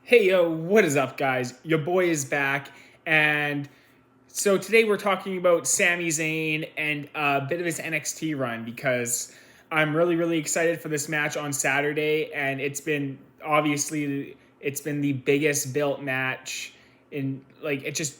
Hey yo, what is up, guys? Your boy is back, and so today we're talking about Sami Zayn and a bit of his NXT run because I'm really excited for this match on Saturday, and it's been the biggest built match in it just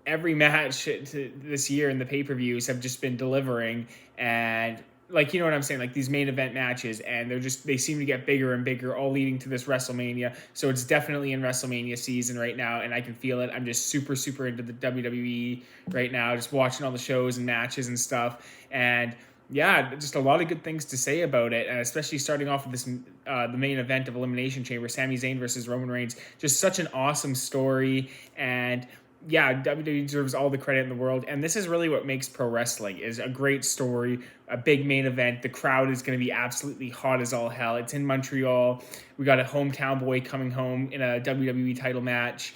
every match this year in the pay-per-views have just been delivering. And you know what I'm saying, like these main event matches, and they seem to get bigger and bigger, all leading to this WrestleMania. So it's definitely in WrestleMania season right now, and I can feel it. I'm just super into the WWE right now, just watching all the shows and matches and stuff. And yeah, just a lot of good things to say about it, and especially starting off with this the main event of Elimination Chamber, Sami Zayn versus Roman Reigns. Just such an awesome story. And yeah, WWE deserves all the credit in the world, and this is really what makes pro wrestling, is a great story, a big main event. The crowd is going to be absolutely hot as all hell. It's in Montreal. We got a hometown boy coming home in a WWE title match.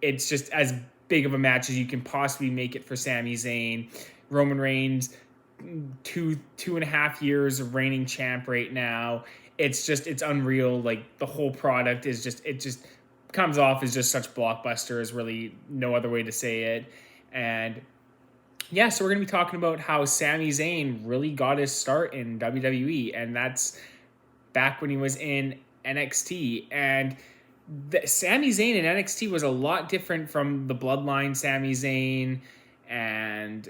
It's just as big of a match as you can possibly make it for Sami Zayn. Roman Reigns, two and a half years of reigning champ right now. It's unreal. Like, the whole product is just comes off as just such blockbuster, is really no other way to say it. And yeah, so we're going to be talking about how Sami Zayn really got his start in WWE, and that's back when he was in NXT. And Sami Zayn in NXT was a lot different from the Bloodline Sami Zayn, and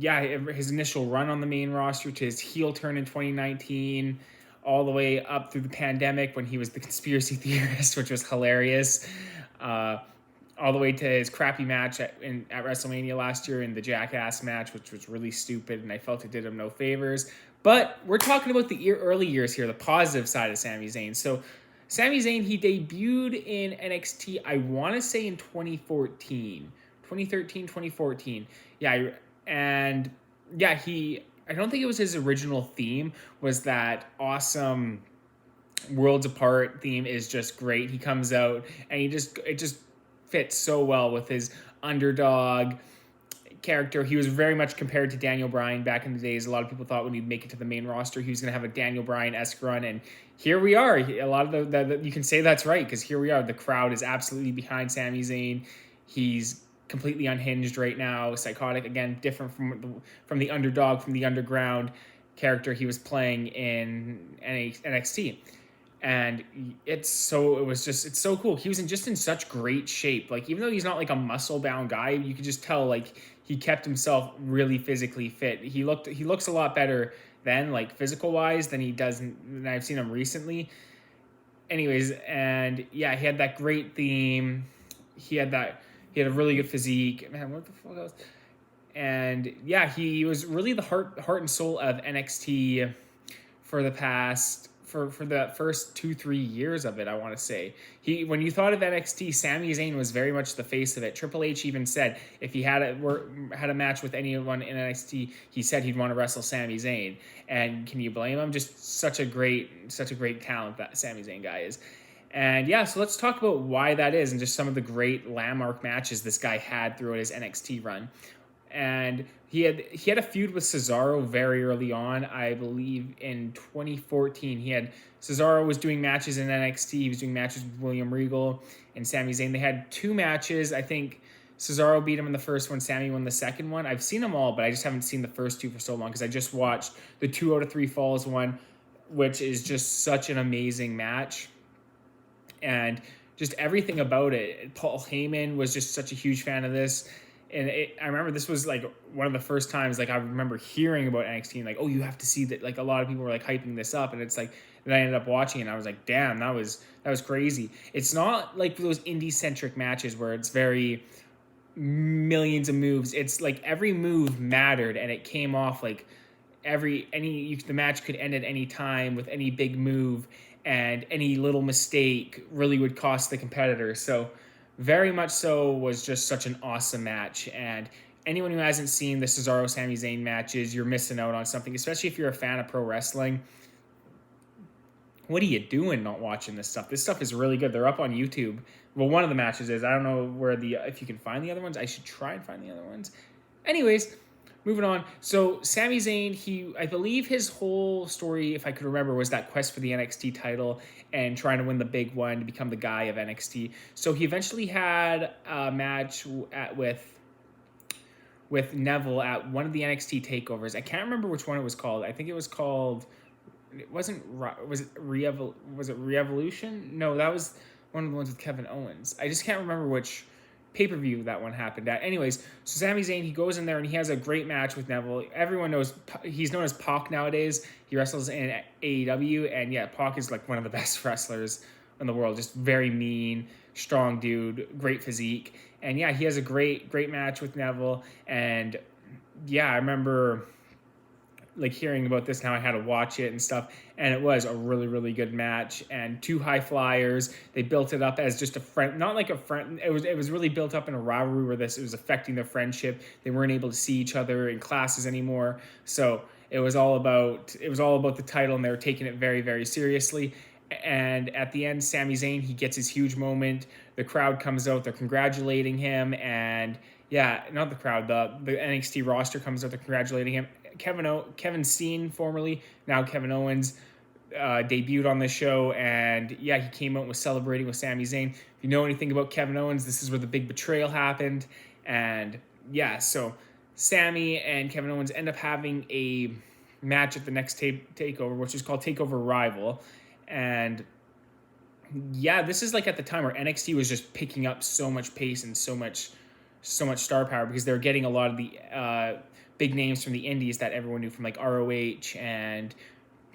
yeah, his initial run on the main roster to his heel turn in 2019, all the way up through the pandemic when he was the conspiracy theorist, which was hilarious. All the way to his crappy match at WrestleMania last year in the Jackass match, which was really stupid, and I felt it did him no favors. But we're talking about the early years here, the positive side of Sami Zayn. So Sami Zayn, he debuted in NXT, I want to say in 2013, 2014. Yeah, and yeah, I don't think it was his original theme, was that awesome Worlds Apart theme is just great. He comes out and it just fits so well with his underdog character. He was very much compared to Daniel Bryan back in the days. A lot of people thought when he'd make it to the main roster, he was going to have a Daniel Bryan-esque run, and here we are. A lot of the you can say that's right, because here we are. The crowd is absolutely behind Sami Zayn. He's completely unhinged right now, psychotic, again, different from the underdog, from the underground character he was playing in NXT. And it's so cool. He was in such great shape. Like, even though he's not like a muscle bound guy, you could just tell, like, he kept himself really physically fit. He looks a lot better then, like, physical wise, than I've seen him recently. Anyways, and yeah, he had that great theme. He had a really good physique. Man, what the fuck else? And yeah, he was really the heart and soul of NXT for the first 2-3 years of it. I want to say, when you thought of NXT, Sami Zayn was very much the face of it. Triple H even said if he had a match with anyone in NXT, he said he'd want to wrestle Sami Zayn. And can you blame him? Just such a great talent that Sami Zayn guy is. And yeah, so let's talk about why that is, and just some of the great landmark matches this guy had throughout his NXT run. And he had a feud with Cesaro very early on. I believe in 2014, Cesaro was doing matches in NXT. He was doing matches with William Regal and Sami Zayn. They had 2 matches. I think Cesaro beat him in the first one. Sami won the second one. I've seen them all, but I just haven't seen the first 2 for so long, because I just watched the 2 out of 3 falls one, which is just such an amazing match. And just everything about it. Paul Heyman was just such a huge fan of this. And I remember this was like one of the first times, like, I remember hearing about NXT and like, oh, you have to see that. Like, a lot of people were like hyping this up, and it's like, then I ended up watching it and I was like, damn, that was crazy. It's not like those indie centric matches where it's very millions of moves. It's like every move mattered, and it came off like the match could end at any time with any big move, and any little mistake really would cost the competitor. So very much so was just such an awesome match. And anyone who hasn't seen the Cesaro Sami Zayn matches, you're missing out on something, especially if you're a fan of pro wrestling. What are you doing not watching this stuff? This stuff is really good. They're up on YouTube. Well, one of the matches is. I don't know if you can find the other ones. I should try and find the other ones. Anyways, moving on. So Sami Zayn, I believe his whole story, if I could remember, was that quest for the NXT title and trying to win the big one to become the guy of NXT. So he eventually had a match with Neville at one of the NXT takeovers. I can't remember which one it was called. I think it was called. It wasn't. Was it Re-Evolution? No, that was one of the ones with Kevin Owens. I just can't remember which pay-per-view that one happened at. Anyways, so Sami Zayn, he goes in there and he has a great match with Neville. Everyone knows he's known as Pac nowadays. He wrestles in AEW, and yeah, Pac is like one of the best wrestlers in the world. Just very mean, strong dude, great physique. And yeah, he has a great match with Neville. And yeah, I remember like hearing about this. Now I had to watch it and stuff, and it was a really good match. And two high flyers, they built it up as just a friend, not like a friend. It was really built up in a rivalry where it was affecting their friendship. They weren't able to see each other in classes anymore, so it was all about the title, and they were taking it very seriously. And at the end, Sami Zayn, he gets his huge moment. The crowd comes out, they're congratulating him, and yeah, not the crowd, the NXT roster comes out, they're congratulating him. Kevin Steen, formerly, now Kevin Owens, debuted on the show, and yeah, he came out and was celebrating with Sami Zayn. If you know anything about Kevin Owens, this is where the big betrayal happened. And yeah, so Sami and Kevin Owens end up having a match at the next takeover, which is called Takeover Rival. And yeah, this is like at the time where NXT was just picking up so much pace and so much star power, because they were getting a lot of the big names from the indies that everyone knew, from like ROH, and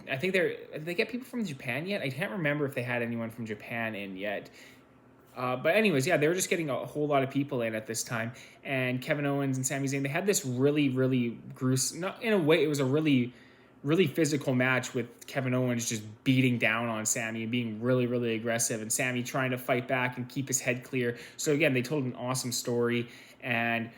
I think they get people from Japan yet? I can't remember if they had anyone from Japan in yet. But anyways, yeah, they were just getting a whole lot of people in at this time. And Kevin Owens and Sami Zayn, they had this really gruesome, not in a way, it was a really physical match with Kevin Owens just beating down on Sami and being really aggressive, and Sami trying to fight back and keep his head clear. So again, they told an awesome story, and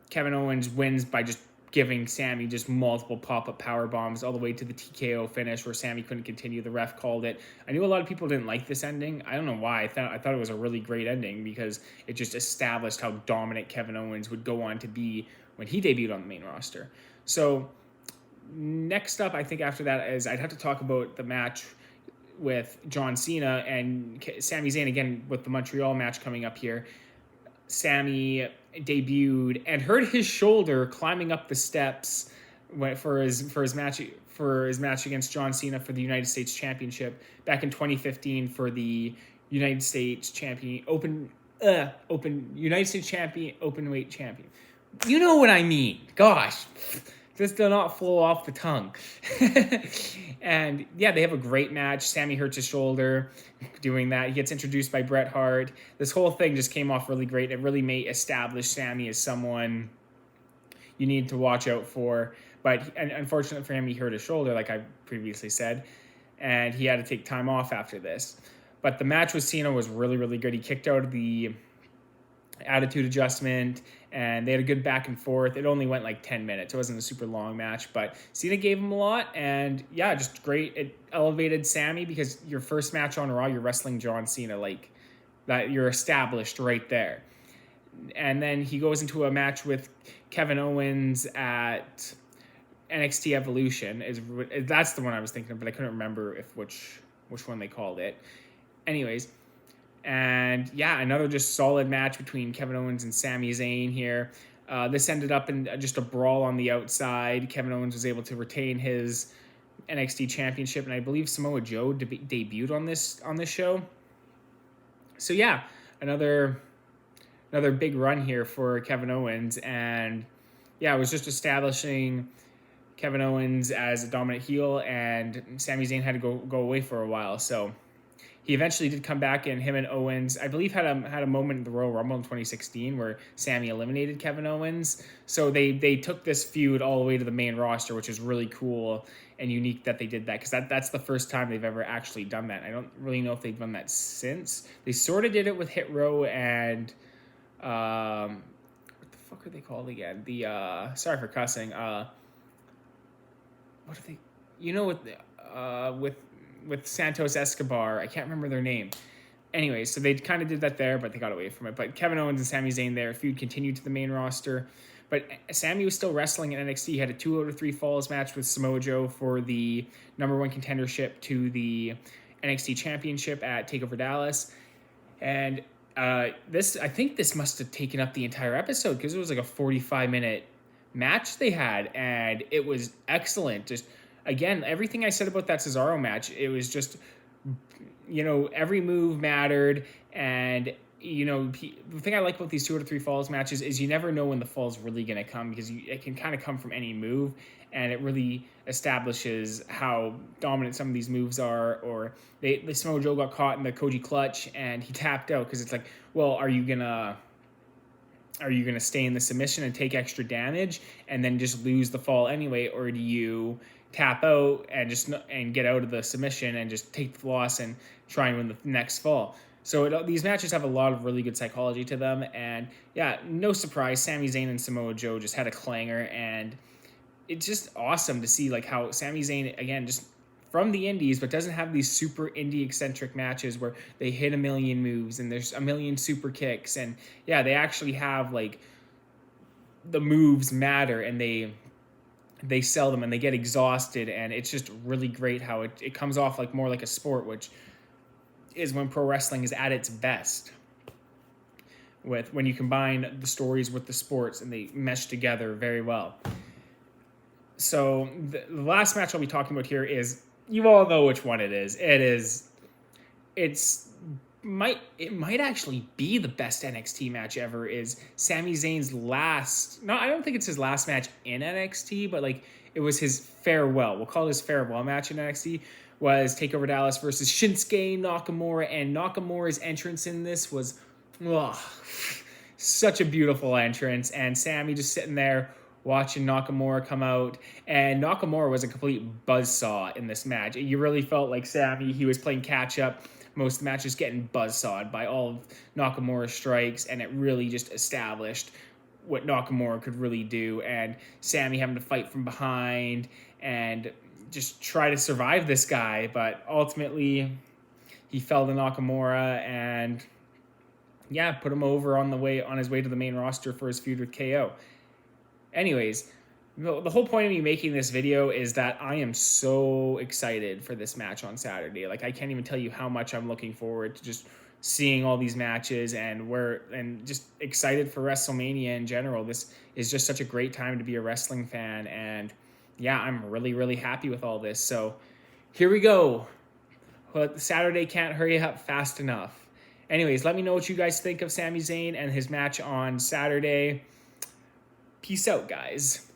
Kevin Owens wins by just giving Sami just multiple pop-up power bombs all the way to the TKO finish where Sami couldn't continue. The ref called it. I knew a lot of people didn't like this ending. I don't know why. I thought it was a really great ending, because it just established how dominant Kevin Owens would go on to be when he debuted on the main roster. So next up, I think after that, is I'd have to talk about the match with John Cena and Sami Zayn, again with the Montreal match coming up here. Sami debuted and hurt his shoulder climbing up the steps for his match against John Cena for the United States Championship back in 2015 for the United States Champion United States Champion Openweight Champion. You know what I mean? Gosh. This does not flow off the tongue. And yeah, they have a great match. Sami hurts his shoulder doing that. He gets introduced by Bret Hart. This whole thing just came off really great. It really may establish Sami as someone you need to watch out for. But unfortunately for him, he hurt his shoulder, like I previously said, and he had to take time off after this. But the match with Cena was really good. He kicked out of the attitude adjustment, and they had a good back and forth. It only went like 10 minutes. It wasn't a super long match, but Cena gave him a lot, and yeah, just great. It elevated Sami, because your first match on Raw, you're wrestling John Cena, like that, you're established right there. And then he goes into a match with Kevin Owens at NXT Evolution. That's the one I was thinking of, but I couldn't remember which one they called it. Anyways, and yeah, another just solid match between Kevin Owens and Sami Zayn here. This ended up in just a brawl on the outside. Kevin Owens was able to retain his NXT championship, and I believe Samoa Joe debuted on this show. So yeah, another big run here for Kevin Owens, and yeah, it was just establishing Kevin Owens as a dominant heel, and Sami Zayn had to go away for a while. So he eventually did come back, and him and Owens, I believe, had a moment in the Royal Rumble in 2016 where Sami eliminated Kevin Owens. So they took this feud all the way to the main roster, which is really cool and unique that they did that, because that's the first time they've ever actually done that. I don't really know if they've done that since. They sort of did it with Hit Row and what the fuck are they called again? The sorry for cussing. What are they? You know, with Santos Escobar, I can't remember their name. Anyway, so they kind of did that there, but they got away from it. But Kevin Owens and Sami Zayn, their feud continued to the main roster. But Sami was still wrestling in NXT. He had a 2 out of 3 falls match with Samoa Joe for the #1 contendership to the NXT Championship at TakeOver Dallas. And I think this must have taken up the entire episode because it was like a 45-minute match they had, and it was excellent. Just again, everything I said about that Cesaro match, it was just, every move mattered. And the thing I like about these 2 out of 3 falls matches is you never know when the fall's really going to come, because it can kind of come from any move, and it really establishes how dominant some of these moves are. Or the Samoa Joe got caught in the Koji clutch and he tapped out because it's like, well, are you gonna stay in the submission and take extra damage and then just lose the fall anyway, or do you tap out and get out of the submission and just take the loss and try and win the next fall? So these matches have a lot of really good psychology to them, and yeah, no surprise, Sami Zayn and Samoa Joe just had a clanger, and it's just awesome to see like how Sami Zayn, again, just from the indies, but doesn't have these super indie eccentric matches where they hit a million moves and there's a million super kicks, and yeah, they actually have like the moves matter, and they sell them and they get exhausted, and it's just really great how it comes off like more like a sport, which is when pro wrestling is at its best, when you combine the stories with the sports and they mesh together very well. So the last match I'll be talking about here is, you all know which one it is. It might actually be the best NXT match ever. Is Sami Zayn's I don't think it's his last match in NXT, but like it was his farewell. We'll call it his farewell match in NXT. Was TakeOver Dallas versus Shinsuke Nakamura, and Nakamura's entrance in this was such a beautiful entrance, and Sami just sitting there watching Nakamura come out, and Nakamura was a complete buzzsaw in this match. You really felt like Sami, he was playing catch up most of the matches, getting buzzsawed by all of Nakamura's strikes, and it really just established what Nakamura could really do, and Sami having to fight from behind and just try to survive this guy, but ultimately he fell to Nakamura and put him over on his way to the main roster for his feud with KO. Anyways, the whole point of me making this video is that I am so excited for this match on Saturday. Like, I can't even tell you how much I'm looking forward to just seeing all these matches, and just excited for WrestleMania in general. This is just such a great time to be a wrestling fan, and yeah, I'm really, really happy with all this. So here we go. But Saturday can't hurry up fast enough. Anyways, let me know what you guys think of Sami Zayn and his match on Saturday. Peace out, guys.